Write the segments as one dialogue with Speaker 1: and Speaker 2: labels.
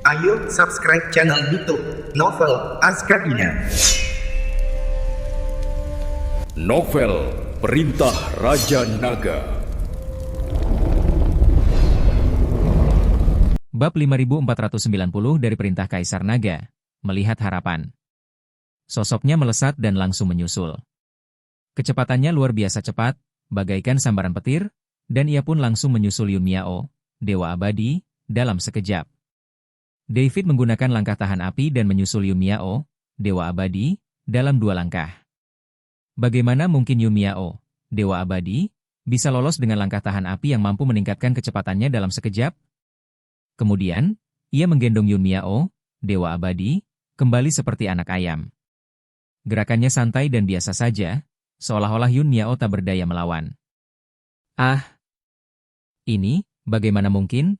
Speaker 1: Ayo subscribe channel YouTube Novel Azkabina.
Speaker 2: Novel Perintah Raja Naga.
Speaker 3: Bab 5490 dari Perintah Kaisar Naga, Melihat Harapan. Sosoknya melesat dan langsung menyusul. Kecepatannya luar biasa cepat, bagaikan sambaran petir, dan ia pun langsung menyusul Yun Miao, Dewa Abadi, dalam sekejap. David menggunakan langkah tahan api dan menyusul Yun Miao, Dewa Abadi, dalam 2 langkah. Bagaimana mungkin Yun Miao, Dewa Abadi, bisa lolos dengan langkah tahan api yang mampu meningkatkan kecepatannya dalam sekejap? Kemudian, ia menggendong Yun Miao, Dewa Abadi, kembali seperti anak ayam. Gerakannya santai dan biasa saja, seolah-olah Yun Miao tak berdaya melawan. Ah! Ini, bagaimana mungkin?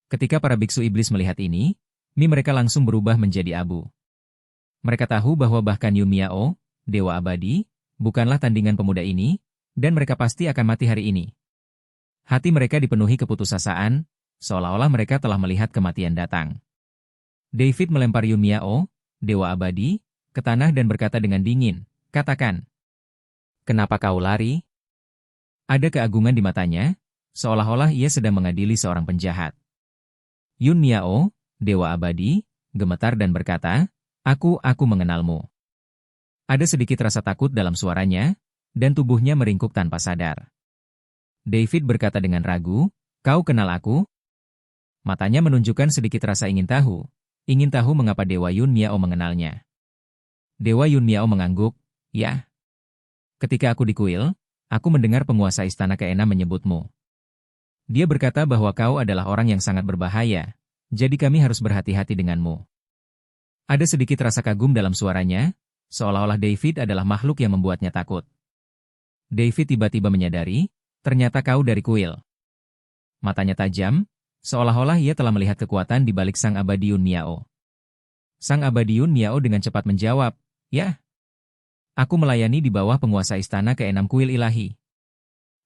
Speaker 3: Ketika para biksu iblis melihat ini, mereka langsung berubah menjadi abu. Mereka tahu bahwa bahkan Yun Miao, Dewa Abadi, bukanlah tandingan pemuda ini, dan mereka pasti akan mati hari ini. Hati mereka dipenuhi keputusasaan, seolah-olah mereka telah melihat kematian datang. David melempar Yun Miao, Dewa Abadi, ke tanah dan berkata dengan dingin, "Katakan, kenapa kau lari?" Ada keagungan di matanya, seolah-olah ia sedang mengadili seorang penjahat. Yun Miao, Dewa Abadi, gemetar dan berkata, Aku mengenalmu." Ada sedikit rasa takut dalam suaranya, dan tubuhnya meringkuk tanpa sadar. David berkata dengan ragu, "Kau kenal aku?" Matanya menunjukkan sedikit rasa ingin tahu mengapa Dewa Yun Miao mengenalnya. Dewa Yun Miao mengangguk, "Ya. Ketika aku di kuil, aku mendengar penguasa istana keenam menyebutmu. Dia berkata bahwa kau adalah orang yang sangat berbahaya, jadi kami harus berhati-hati denganmu." Ada sedikit rasa kagum dalam suaranya, seolah-olah David adalah makhluk yang membuatnya takut. David tiba-tiba menyadari, ternyata kau dari kuil. Matanya tajam, seolah-olah ia telah melihat kekuatan di balik Sang Abadi Yun Miao. Sang Abadi Yun Miao dengan cepat menjawab, "Ya. Aku melayani di bawah penguasa istana keenam kuil ilahi.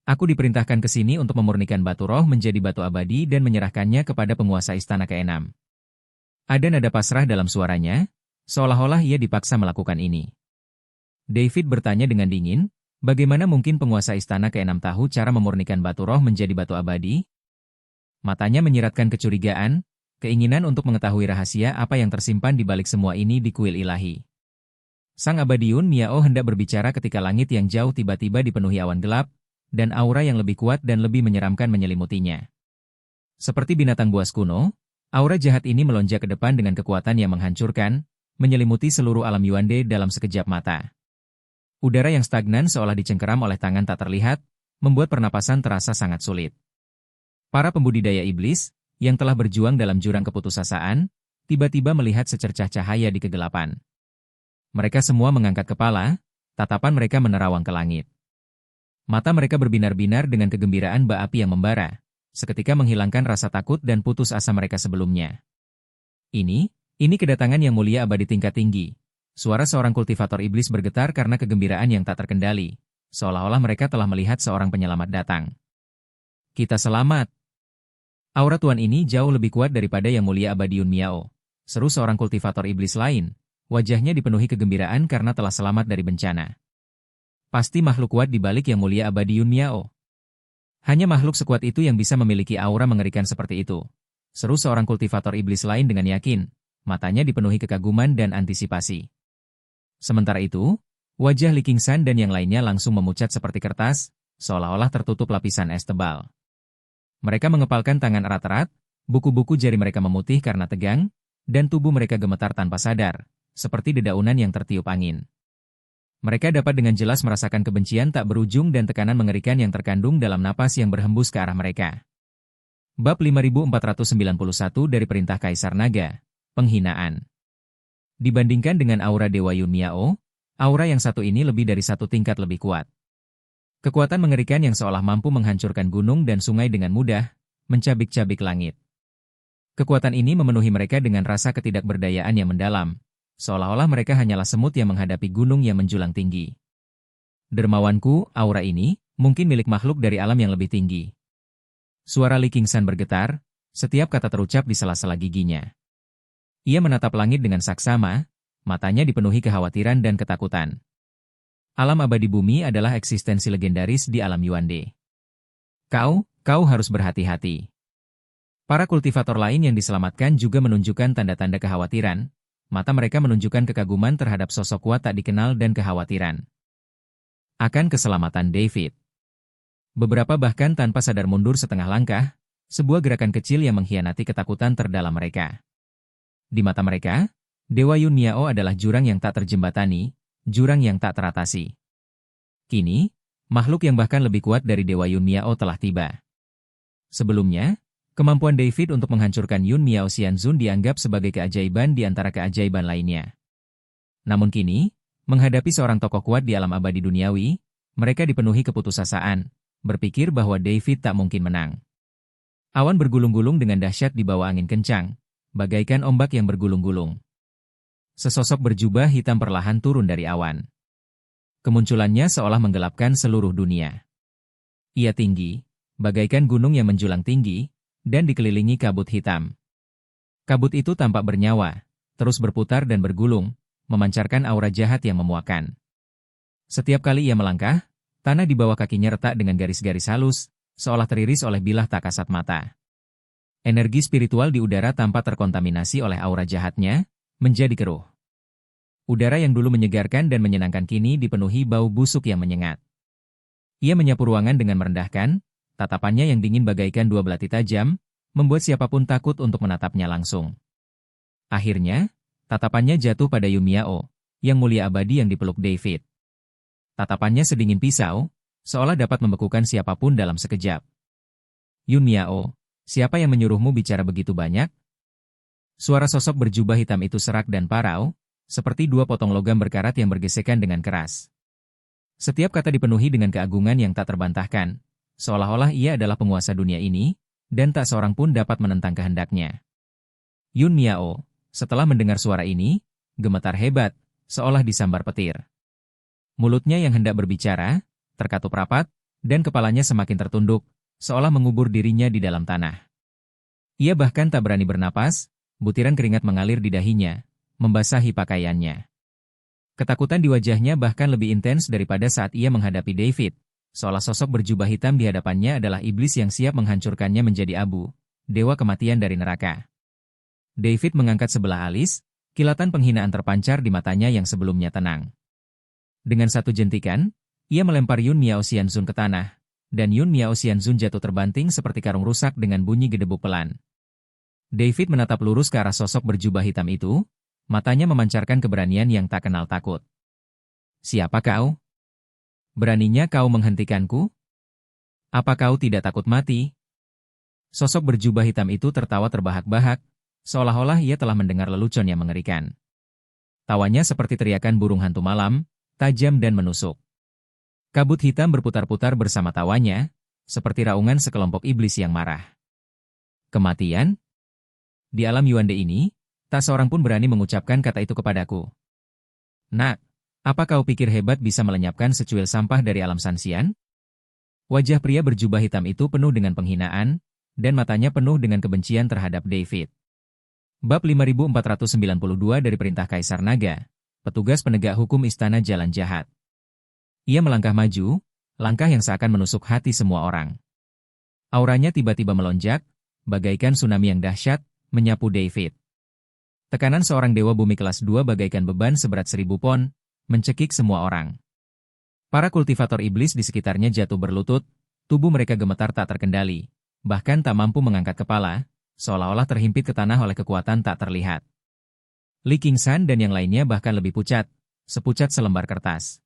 Speaker 3: Aku diperintahkan ke sini untuk memurnikan batu roh menjadi batu abadi dan menyerahkannya kepada penguasa istana keenam." Ada nada pasrah dalam suaranya, seolah-olah ia dipaksa melakukan ini. David bertanya dengan dingin, bagaimana mungkin penguasa istana keenam tahu cara memurnikan batu roh menjadi batu abadi? Matanya menyiratkan kecurigaan, keinginan untuk mengetahui rahasia apa yang tersimpan di balik semua ini di kuil ilahi. Sang Abadi Yun Miao hendak berbicara ketika langit yang jauh tiba-tiba dipenuhi awan gelap, dan aura yang lebih kuat dan lebih menyeramkan menyelimutinya. Seperti binatang buas kuno, aura jahat ini melonjak ke depan dengan kekuatan yang menghancurkan, menyelimuti seluruh alam Yuande dalam sekejap mata. Udara yang stagnan seolah dicengkeram oleh tangan tak terlihat, membuat pernapasan terasa sangat sulit. Para pembudidaya iblis, yang telah berjuang dalam jurang keputusasaan, tiba-tiba melihat secercah cahaya di kegelapan. Mereka semua mengangkat kepala, tatapan mereka menerawang ke langit. Mata mereka berbinar-binar dengan kegembiraan bara api yang membara, seketika menghilangkan rasa takut dan putus asa mereka sebelumnya. Ini kedatangan yang mulia abadi tingkat tinggi. Suara seorang kultivator iblis bergetar karena kegembiraan yang tak terkendali, seolah-olah mereka telah melihat seorang penyelamat datang. "Kita selamat. Aura Tuan ini jauh lebih kuat daripada yang mulia abadi Yun Miao," seru seorang kultivator iblis lain, wajahnya dipenuhi kegembiraan karena telah selamat dari bencana. "Pasti makhluk kuat di balik yang mulia abadi Yun Miao. Hanya makhluk sekuat itu yang bisa memiliki aura mengerikan seperti itu," seru seorang kultivator iblis lain dengan yakin, matanya dipenuhi kekaguman dan antisipasi. Sementara itu, wajah Li Qingshan dan yang lainnya langsung memucat seperti kertas, seolah-olah tertutup lapisan es tebal. Mereka mengepalkan tangan erat-erat, buku-buku jari mereka memutih karena tegang, dan tubuh mereka gemetar tanpa sadar, seperti dedaunan yang tertiup angin. Mereka dapat dengan jelas merasakan kebencian tak berujung dan tekanan mengerikan yang terkandung dalam napas yang berhembus ke arah mereka. Bab 5491 dari Perintah Kaisar Naga, Penghinaan. Dibandingkan dengan aura Dewa Yun Miao, aura yang satu ini lebih dari 1 tingkat lebih kuat. Kekuatan mengerikan yang seolah mampu menghancurkan gunung dan sungai dengan mudah, mencabik-cabik langit. Kekuatan ini memenuhi mereka dengan rasa ketidakberdayaan yang mendalam, seolah-olah mereka hanyalah semut yang menghadapi gunung yang menjulang tinggi. "Dermawanku, aura ini, mungkin milik makhluk dari alam yang lebih tinggi." Suara Li Qingshan bergetar, setiap kata terucap di sela-sela giginya. Ia menatap langit dengan saksama, matanya dipenuhi kekhawatiran dan ketakutan. Alam abadi bumi adalah eksistensi legendaris di alam Yuande. Kau harus berhati-hati. Para kultivator lain yang diselamatkan juga menunjukkan tanda-tanda kekhawatiran. Mata mereka menunjukkan kekaguman terhadap sosok kuat tak dikenal dan kekhawatiran akan keselamatan David. Beberapa bahkan tanpa sadar mundur setengah langkah, sebuah gerakan kecil yang mengkhianati ketakutan terdalam mereka. Di mata mereka, Dewa Yun Miao adalah jurang yang tak terjembatani, jurang yang tak teratasi. Kini, makhluk yang bahkan lebih kuat dari Dewa Yun Miao telah tiba. Sebelumnya, kemampuan David untuk menghancurkan Yun Miao Xianzun dianggap sebagai keajaiban di antara keajaiban lainnya. Namun kini, menghadapi seorang tokoh kuat di alam abadi duniawi, mereka dipenuhi keputusasaan, berpikir bahwa David tak mungkin menang. Awan bergulung-gulung dengan dahsyat di bawah angin kencang, bagaikan ombak yang bergulung-gulung. Sesosok berjubah hitam perlahan turun dari awan. Kemunculannya seolah menggelapkan seluruh dunia. Ia tinggi, bagaikan gunung yang menjulang tinggi, dan dikelilingi kabut hitam. Kabut itu tampak bernyawa, terus berputar dan bergulung, memancarkan aura jahat yang memuakkan. Setiap kali ia melangkah, tanah di bawah kakinya retak dengan garis-garis halus, seolah teriris oleh bilah tak kasat mata. Energi spiritual di udara tanpa terkontaminasi oleh aura jahatnya, menjadi keruh. Udara yang dulu menyegarkan dan menyenangkan kini dipenuhi bau busuk yang menyengat. Ia menyapu ruangan dengan merendahkan, tatapannya yang dingin bagaikan dua belati tajam, membuat siapapun takut untuk menatapnya langsung. Akhirnya, tatapannya jatuh pada Yun Miao, yang mulia abadi yang dipeluk David. Tatapannya sedingin pisau, seolah dapat membekukan siapapun dalam sekejap. Yun Miao, siapa yang menyuruhmu bicara begitu banyak? Suara sosok berjubah hitam itu serak dan parau, seperti dua potong logam berkarat yang bergesekan dengan keras. Setiap kata dipenuhi dengan keagungan yang tak terbantahkan, seolah-olah ia adalah penguasa dunia ini, dan tak seorang pun dapat menentang kehendaknya. Yun Miao, setelah mendengar suara ini, gemetar hebat, seolah disambar petir. Mulutnya yang hendak berbicara, terkatup rapat, dan kepalanya semakin tertunduk, seolah mengubur dirinya di dalam tanah. Ia bahkan tak berani bernapas, butiran keringat mengalir di dahinya, membasahi pakaiannya. Ketakutan di wajahnya bahkan lebih intens daripada saat ia menghadapi David, seolah sosok berjubah hitam di hadapannya adalah iblis yang siap menghancurkannya menjadi abu, dewa kematian dari neraka. David mengangkat sebelah alis, kilatan penghinaan terpancar di matanya yang sebelumnya tenang. Dengan satu jentikan, ia melempar Yun Miao Xianzun ke tanah, dan Yun Miao Xianzun jatuh terbanting seperti karung rusak dengan bunyi gedebuk pelan. David menatap lurus ke arah sosok berjubah hitam itu, matanya memancarkan keberanian yang tak kenal takut. Siapa kau? Beraninya kau menghentikanku? Apa kau tidak takut mati? Sosok berjubah hitam itu tertawa terbahak-bahak, seolah-olah ia telah mendengar lelucon yang mengerikan. Tawanya seperti teriakan burung hantu malam, tajam dan menusuk. Kabut hitam berputar-putar bersama tawanya, seperti raungan sekelompok iblis yang marah. Kematian? Di alam Yuande ini, tak seorang pun berani mengucapkan kata itu kepadaku. Nak, apa kau pikir hebat bisa melenyapkan secuil sampah dari alam Sanxian? Wajah pria berjubah hitam itu penuh dengan penghinaan, dan matanya penuh dengan kebencian terhadap David. Bab 5492 dari Perintah Kaisar Naga, petugas penegak hukum Istana Jalan Jahat. Ia melangkah maju, langkah yang seakan menusuk hati semua orang. Auranya tiba-tiba melonjak, bagaikan tsunami yang dahsyat, menyapu David. Tekanan seorang dewa bumi kelas 2 bagaikan beban seberat 1000 pon, mencekik semua orang. Para kultivator iblis di sekitarnya jatuh berlutut, tubuh mereka gemetar tak terkendali, bahkan tak mampu mengangkat kepala, seolah-olah terhimpit ke tanah oleh kekuatan tak terlihat. Li Qingshan dan yang lainnya bahkan lebih pucat, sepucat selembar kertas.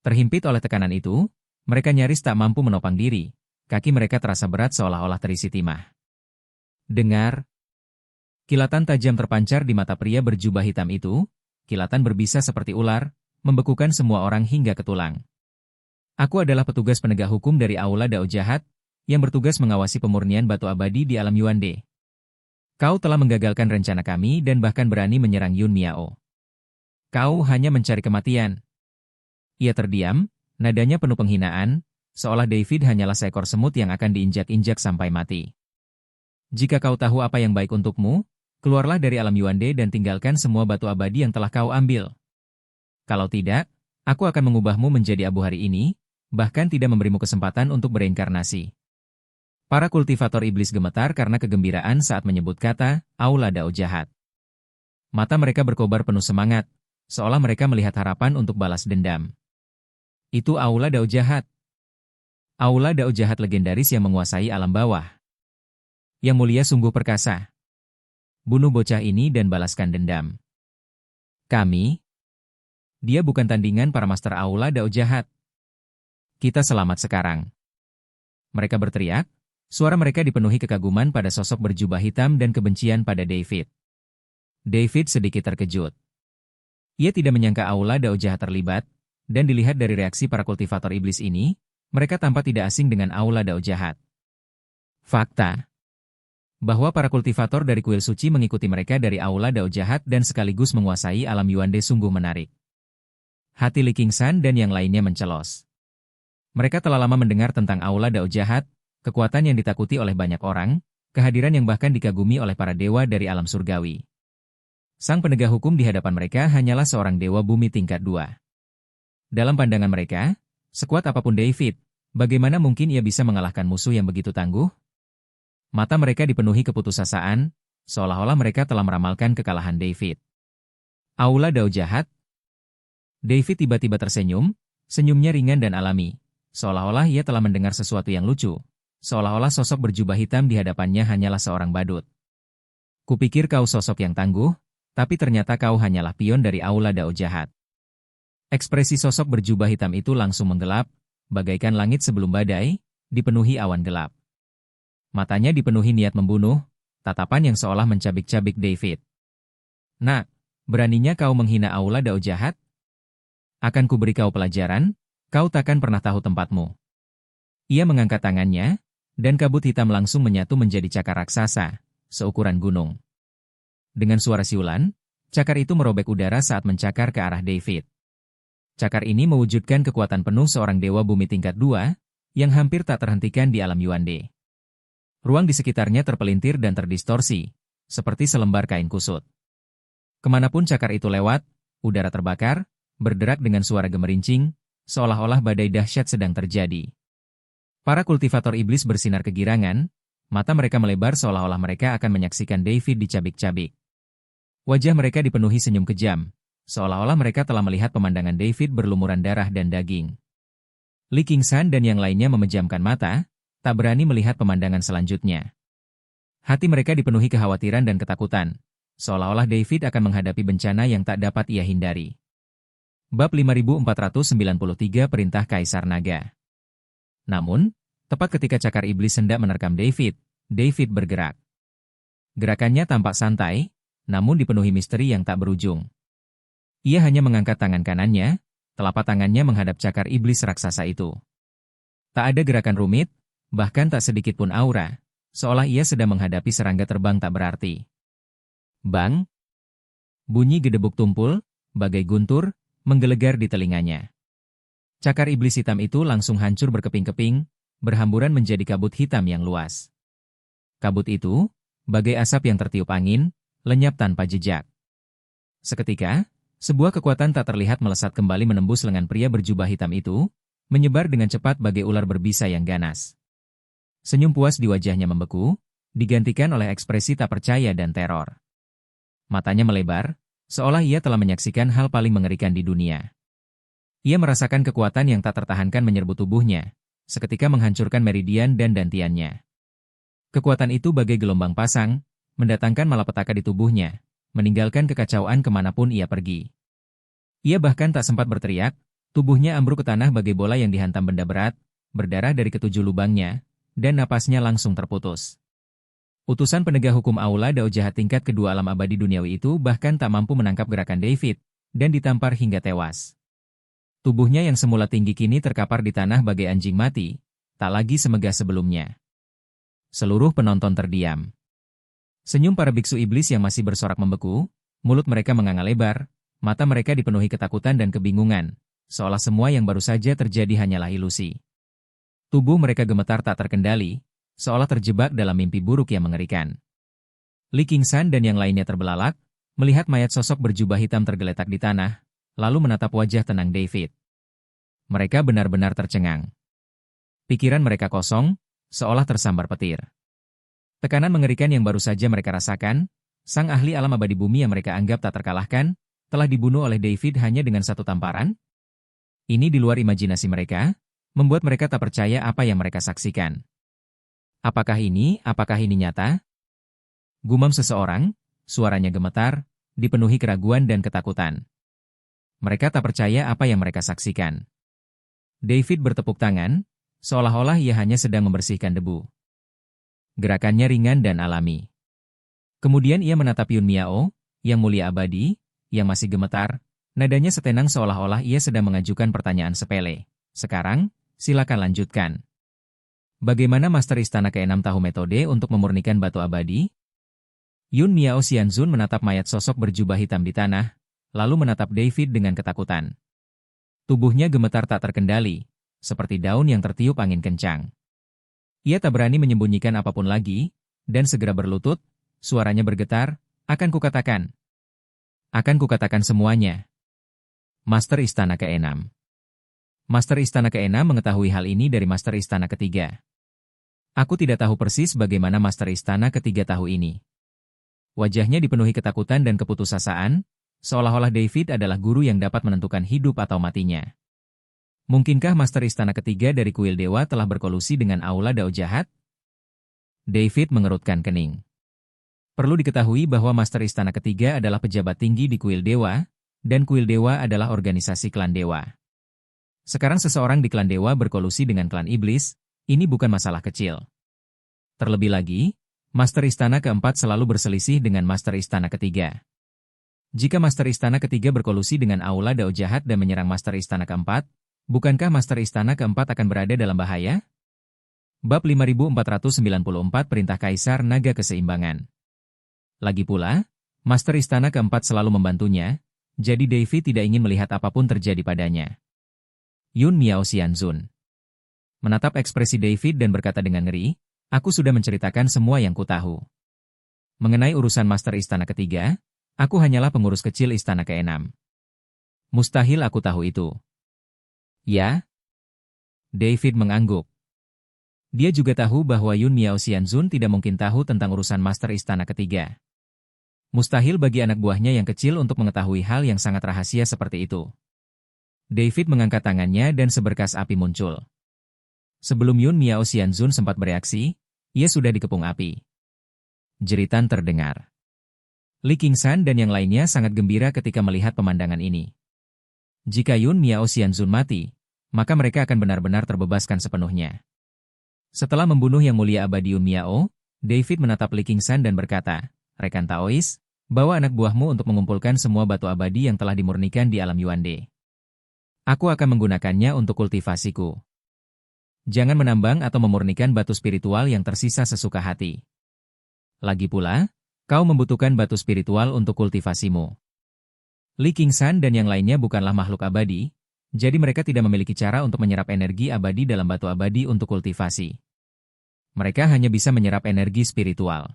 Speaker 3: Terhimpit oleh tekanan itu, mereka nyaris tak mampu menopang diri, kaki mereka terasa berat seolah-olah terisi timah. Dengar. Kilatan tajam terpancar di mata pria berjubah hitam itu, kilatan berbisa seperti ular, membekukan semua orang hingga ke tulang. Aku adalah petugas penegak hukum dari Aula Dao Jahat, yang bertugas mengawasi pemurnian batu abadi di alam Yuande. Kau telah menggagalkan rencana kami dan bahkan berani menyerang Yun Miao. Kau hanya mencari kematian. Ia terdiam, nadanya penuh penghinaan, seolah David hanyalah seekor semut yang akan diinjak-injak sampai mati. Jika kau tahu apa yang baik untukmu, Keluarlah dari alam Yuande dan tinggalkan semua batu abadi yang telah kau ambil. Kalau tidak, aku akan mengubahmu menjadi abu hari ini, bahkan tidak memberimu kesempatan untuk bereinkarnasi. Para kultivator iblis gemetar karena kegembiraan saat menyebut kata, Aula Dao Jahat. Mata mereka berkobar penuh semangat, seolah mereka melihat harapan untuk balas dendam. Itu Aula Dao Jahat. Aula Dao Jahat legendaris yang menguasai alam bawah. Yang mulia sungguh perkasa. Bunuh bocah ini dan balaskan dendam. Kami? Dia bukan tandingan para master Aula Dao Jahat. Kita selamat sekarang. Mereka berteriak, suara mereka dipenuhi kekaguman pada sosok berjubah hitam dan kebencian pada David. David sedikit terkejut. Ia tidak menyangka Aula Dao Jahat terlibat, dan dilihat dari reaksi para kultivator iblis ini, mereka tampak tidak asing dengan Aula Dao Jahat. Fakta bahwa para kultivator dari kuil suci mengikuti mereka dari Aula Dao Jahat dan sekaligus menguasai alam Yuande sungguh menarik. Hati Li Qingshan dan yang lainnya mencelos. Mereka telah lama mendengar tentang Aula Dao Jahat, kekuatan yang ditakuti oleh banyak orang, kehadiran yang bahkan dikagumi oleh para dewa dari alam surgawi. Sang penegak hukum di hadapan mereka hanyalah seorang dewa bumi tingkat 2. Dalam pandangan mereka, sekuat apapun David, bagaimana mungkin ia bisa mengalahkan musuh yang begitu tangguh? Mata mereka dipenuhi keputusasaan, seolah-olah mereka telah meramalkan kekalahan David. Aula Dao Jahat? David tiba-tiba tersenyum, senyumnya ringan dan alami, seolah-olah ia telah mendengar sesuatu yang lucu, seolah-olah sosok berjubah hitam di hadapannya hanyalah seorang badut. Kupikir kau sosok yang tangguh, tapi ternyata kau hanyalah pion dari Aula Dao Jahat. Ekspresi sosok berjubah hitam itu langsung menggelap, bagaikan langit sebelum badai, dipenuhi awan gelap. Matanya dipenuhi niat membunuh, tatapan yang seolah mencabik-cabik David. Nak, beraninya kau menghina Aula Dao Jahat? Akan kuberi kau pelajaran, kau takkan pernah tahu tempatmu. Ia mengangkat tangannya, dan kabut hitam langsung menyatu menjadi cakar raksasa, seukuran gunung. Dengan suara siulan, cakar itu merobek udara saat mencakar ke arah David. Cakar ini mewujudkan kekuatan penuh seorang dewa bumi tingkat 2, yang hampir tak terhentikan di alam Yuande. Ruang di sekitarnya terpelintir dan terdistorsi, seperti selembar kain kusut. Kemanapun cakar itu lewat, udara terbakar, berderak dengan suara gemerincing, seolah-olah badai dahsyat sedang terjadi. Para kultivator iblis bersinar kegirangan, mata mereka melebar seolah-olah mereka akan menyaksikan David dicabik-cabik. Wajah mereka dipenuhi senyum kejam, seolah-olah mereka telah melihat pemandangan David berlumuran darah dan daging. Li Qingshan dan yang lainnya memejamkan mata, tak berani melihat pemandangan selanjutnya. Hati mereka dipenuhi kekhawatiran dan ketakutan, seolah-olah David akan menghadapi bencana yang tak dapat ia hindari. Bab 5493 Perintah Kaisar Naga. Namun, tepat ketika cakar iblis hendak menerkam David, David bergerak. Gerakannya tampak santai, namun dipenuhi misteri yang tak berujung. Ia hanya mengangkat tangan kanannya, telapak tangannya menghadap cakar iblis raksasa itu. Tak ada gerakan rumit, bahkan tak sedikit pun aura, seolah ia sedang menghadapi serangga terbang tak berarti. Bang! Bunyi gedebuk tumpul, bagai guntur, menggelegar di telinganya. Cakar iblis hitam itu langsung hancur berkeping-keping, berhamburan menjadi kabut hitam yang luas. Kabut itu, bagai asap yang tertiup angin, lenyap tanpa jejak. Seketika, sebuah kekuatan tak terlihat melesat kembali menembus lengan pria berjubah hitam itu, menyebar dengan cepat bagai ular berbisa yang ganas. Senyum puas di wajahnya membeku, digantikan oleh ekspresi tak percaya dan teror. Matanya melebar, seolah ia telah menyaksikan hal paling mengerikan di dunia. Ia merasakan kekuatan yang tak tertahankan menyerbu tubuhnya, seketika menghancurkan meridian dan dantiannya. Kekuatan itu bagai gelombang pasang, mendatangkan malapetaka di tubuhnya, meninggalkan kekacauan kemanapun ia pergi. Ia bahkan tak sempat berteriak, tubuhnya ambruk ke tanah bagai bola yang dihantam benda berat, berdarah dari ketujuh lubangnya, dan napasnya langsung terputus. Utusan penegak hukum Aula Dao Jahat tingkat kedua alam abadi duniawi itu bahkan tak mampu menangkap gerakan David, dan ditampar hingga tewas. Tubuhnya yang semula tinggi kini terkapar di tanah bagai anjing mati, tak lagi semegah sebelumnya. Seluruh penonton terdiam. Senyum para biksu iblis yang masih bersorak membeku, mulut mereka menganga lebar, mata mereka dipenuhi ketakutan dan kebingungan, seolah semua yang baru saja terjadi hanyalah ilusi. Tubuh mereka gemetar tak terkendali, seolah terjebak dalam mimpi buruk yang mengerikan. Li Qingshan dan yang lainnya terbelalak, melihat mayat sosok berjubah hitam tergeletak di tanah, lalu menatap wajah tenang David. Mereka benar-benar tercengang. Pikiran mereka kosong, seolah tersambar petir. Tekanan mengerikan yang baru saja mereka rasakan, sang ahli alam abadi bumi yang mereka anggap tak terkalahkan, telah dibunuh oleh David hanya dengan satu tamparan? Ini di luar imajinasi mereka, membuat mereka tak percaya apa yang mereka saksikan. Apakah ini nyata? Gumam seseorang, suaranya gemetar, dipenuhi keraguan dan ketakutan. Mereka tak percaya apa yang mereka saksikan. David bertepuk tangan, seolah-olah ia hanya sedang membersihkan debu. Gerakannya ringan dan alami. Kemudian ia menatap Yun Miao, yang mulia abadi, yang masih gemetar, nadanya setenang seolah-olah ia sedang mengajukan pertanyaan sepele. Sekarang, silakan lanjutkan. Bagaimana Master Istana ke-6 tahu metode untuk memurnikan batu abadi? Yun Miao Xianzun menatap mayat sosok berjubah hitam di tanah, lalu menatap David dengan ketakutan. Tubuhnya gemetar tak terkendali, seperti daun yang tertiup angin kencang. Ia tak berani menyembunyikan apapun lagi, dan segera berlutut, suaranya bergetar, akan kukatakan semuanya. Master Istana ke-6. Master Istana ke-6 mengetahui hal ini dari Master Istana ke-3. Aku tidak tahu persis bagaimana Master Istana ke-3 tahu ini. Wajahnya dipenuhi ketakutan dan keputusasaan, seolah-olah David adalah guru yang dapat menentukan hidup atau matinya. Mungkinkah Master Istana ke-3 dari Kuil Dewa telah berkolusi dengan Aula Dao Jahat? David mengerutkan kening. Perlu diketahui bahwa Master Istana ke-3 adalah pejabat tinggi di Kuil Dewa, dan Kuil Dewa adalah organisasi klan Dewa. Sekarang seseorang di klan Dewa berkolusi dengan klan Iblis, ini bukan masalah kecil. Terlebih lagi, Master Istana ke-4 selalu berselisih dengan Master Istana ke-3. Jika Master Istana ke-3 berkolusi dengan Aula Dao Jahat dan menyerang Master Istana ke-4, bukankah Master Istana ke-4 akan berada dalam bahaya? Bab 5494 Perintah Kaisar Naga Keseimbangan. Lagi pula, Master Istana ke-4 selalu membantunya, jadi David tidak ingin melihat apapun terjadi padanya. Yun Miao Xianzun menatap ekspresi David dan berkata dengan ngeri, aku sudah menceritakan semua yang kutahu. Mengenai urusan Master Istana ke-3, aku hanyalah pengurus kecil Istana ke-6. Mustahil aku tahu itu. Ya? David mengangguk. Dia juga tahu bahwa Yun Miao Xianzun tidak mungkin tahu tentang urusan Master Istana ke-3. Mustahil bagi anak buahnya yang kecil untuk mengetahui hal yang sangat rahasia seperti itu. David mengangkat tangannya dan seberkas api muncul. Sebelum Yun Miao Xianzun sempat bereaksi, ia sudah dikepung api. Jeritan terdengar. Li Qingshan dan yang lainnya sangat gembira ketika melihat pemandangan ini. Jika Yun Miao Xianzun mati, maka mereka akan benar-benar terbebaskan sepenuhnya. Setelah membunuh yang mulia abadi Yun Miao, David menatap Li Qingshan dan berkata, rekan Taois, bawa anak buahmu untuk mengumpulkan semua batu abadi yang telah dimurnikan di alam Yuande. Aku akan menggunakannya untuk kultivasiku. Jangan menambang atau memurnikan batu spiritual yang tersisa sesuka hati. Lagi pula, kau membutuhkan batu spiritual untuk kultivasimu. Li Qingshan dan yang lainnya bukanlah makhluk abadi, jadi mereka tidak memiliki cara untuk menyerap energi abadi dalam batu abadi untuk kultivasi. Mereka hanya bisa menyerap energi spiritual.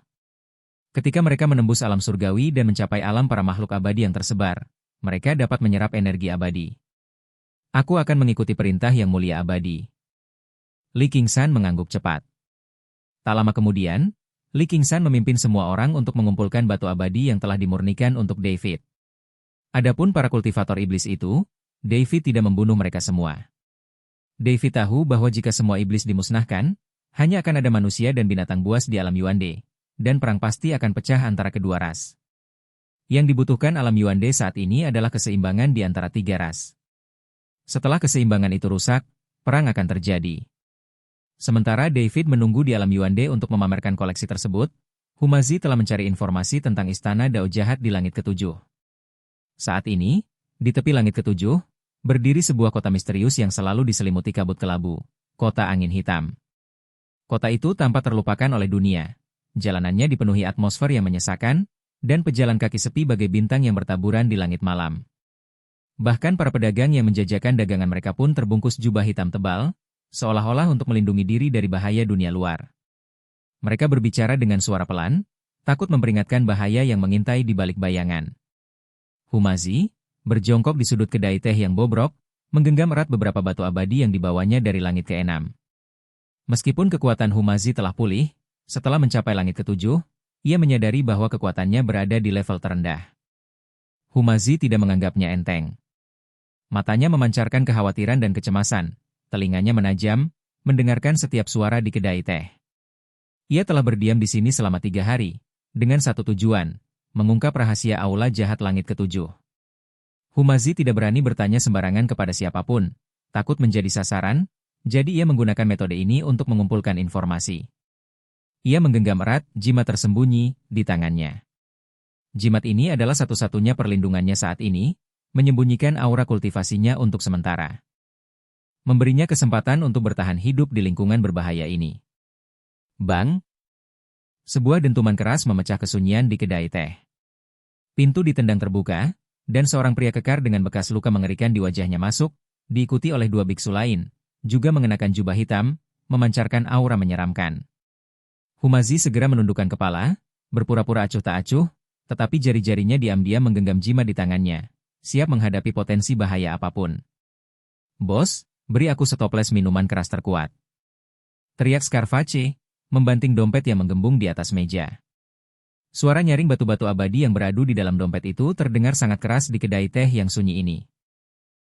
Speaker 3: Ketika mereka menembus alam surgawi dan mencapai alam para makhluk abadi yang tersebar, mereka dapat menyerap energi abadi. Aku akan mengikuti perintah yang mulia abadi. Li Qingshan mengangguk cepat. Tak lama kemudian, Li Qingshan memimpin semua orang untuk mengumpulkan batu abadi yang telah dimurnikan untuk David. Adapun para kultivator iblis itu, David tidak membunuh mereka semua. David tahu bahwa jika semua iblis dimusnahkan, hanya akan ada manusia dan binatang buas di alam Yuande, dan perang pasti akan pecah antara kedua ras. Yang dibutuhkan alam Yuande saat ini adalah keseimbangan di antara tiga ras. Setelah keseimbangan itu rusak, perang akan terjadi. Sementara David menunggu di alam Yuande untuk memamerkan koleksi tersebut, Humazi telah mencari informasi tentang Istana Dao Jahat di langit ketujuh. Saat ini, di tepi langit ketujuh, berdiri sebuah kota misterius yang selalu diselimuti kabut kelabu, kota angin hitam. Kota itu tampak terlupakan oleh dunia. Jalanannya dipenuhi atmosfer yang menyesakan, dan pejalan kaki sepi bagai bintang yang bertaburan di langit malam. Bahkan para pedagang yang menjajakan dagangan mereka pun terbungkus jubah hitam tebal, seolah-olah untuk melindungi diri dari bahaya dunia luar. Mereka berbicara dengan suara pelan, takut memperingatkan bahaya yang mengintai di balik bayangan. Humazi, berjongkok di sudut kedai teh yang bobrok, menggenggam erat beberapa batu abadi yang dibawanya dari langit ke-6. Meskipun kekuatan Humazi telah pulih, setelah mencapai langit ke-7, ia menyadari bahwa kekuatannya berada di level terendah. Humazi tidak menganggapnya enteng. Matanya memancarkan kekhawatiran dan kecemasan, telinganya menajam, mendengarkan setiap suara di kedai teh. Ia telah berdiam di sini selama 3 hari, dengan satu tujuan, mengungkap rahasia aula jahat langit ke-7. Humazi tidak berani bertanya sembarangan kepada siapapun, takut menjadi sasaran, jadi ia menggunakan metode ini untuk mengumpulkan informasi. Ia menggenggam erat jimat tersembunyi di tangannya. Jimat ini adalah satu-satunya perlindungannya saat ini, menyembunyikan aura kultivasinya untuk sementara. Memberinya kesempatan untuk bertahan hidup di lingkungan berbahaya ini. Bang! Sebuah dentuman keras memecah kesunyian di kedai teh. Pintu ditendang terbuka, dan seorang pria kekar dengan bekas luka mengerikan di wajahnya masuk, diikuti oleh 2 biksu lain, juga mengenakan jubah hitam, memancarkan aura menyeramkan. Humazi segera menundukkan kepala, berpura-pura acuh tak acuh, tetapi jari-jarinya diam-diam menggenggam jimat di tangannya, siap menghadapi potensi bahaya apapun. "Bos, beri aku setoples minuman keras terkuat," teriak Scarface, membanting dompet yang menggembung di atas meja. Suara nyaring batu-batu abadi yang beradu di dalam dompet itu terdengar sangat keras di kedai teh yang sunyi ini.